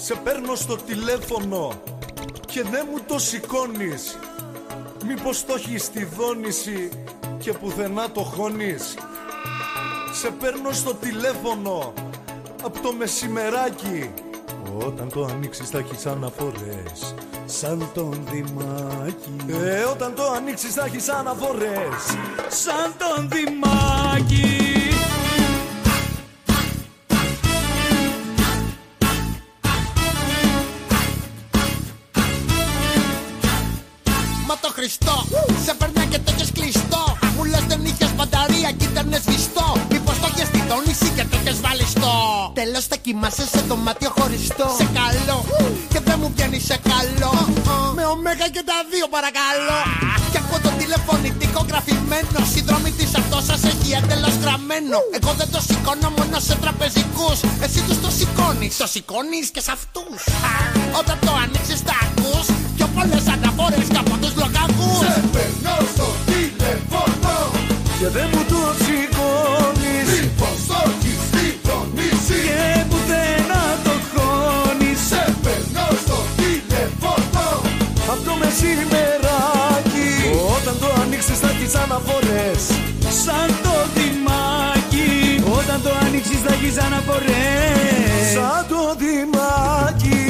Σε παίρνω στο τηλέφωνο και δεν μου το σηκώνεις. Μήπως το έχεις στη δόνηση και πουθενά το χώνεις. Σε παίρνω στο τηλέφωνο απ' το μεσημεράκι. Όταν το ανοίξεις θα έχεις αναφορές σαν τον Δημάκη. Όταν το ανοίξεις θα έχεις αναφορές σαν τον Δημάκη. Μα το Χριστό, σε περνά και το έχεις κλειστό. Μου λες δεν είχες μπαταρία κι ήτανε σβηστό. Μήπως το έχεις στη δόνηση και το έχεις βάλει στο τέλος θα κοιμάσαι σε δωμάτιο χωριστό. Σε καλό, και δεν μου βγαίνει σε καλό. Με ωμέγα και τα δύο παρακαλώ. Κι ακούω το τηλεφωνητικό γραφημένο. Συνδρομητής αυτός σας έχει εντελώς γραμμένο. Εγώ δεν το σηκώνω μόνο σε τραπεζικούς. Εσύ τους το σηκώνεις. Το σηκώνεις και σε αυτούς. Όταν το ανοίξεις τα ακούς. Πιο πολλές αναφορές και από τους λογαριασμούς. Σε παίρνω στο τηλέφωνο και δεν μου το σηκώνεις. Μήπως το έχεις στη δόνηση και πουθενά το χώνεις. Σε παίρνω στο τηλέφωνο απ' το μεσημεράκι. Όταν το ανοίξεις θα έχεις αναφορές σαν το Δημάκη. Όταν το ανοίξεις θα έχεις αναφορές σαν το Δημάκη.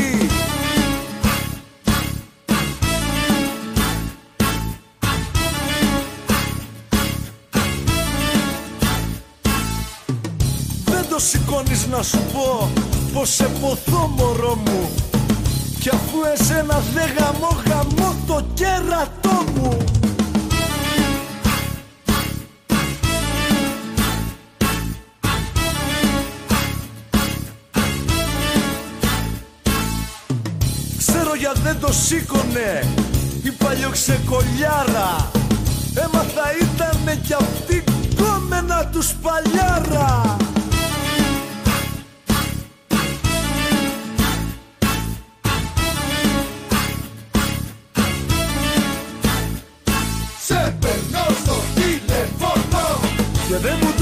Σηκώνεις να σου πω πως σε ποθώ μωρό μου. Κι αφού εσένα δεν γαμώ το κέρατό μου. Ξέρω για δεν το σήκωνε η παλιοξεκολιάρα. Έμαθα ήτανε κι αυτή κόμενα του σπαλιάρα. Σε παίρνω στο τηλέφωνο και δεν μου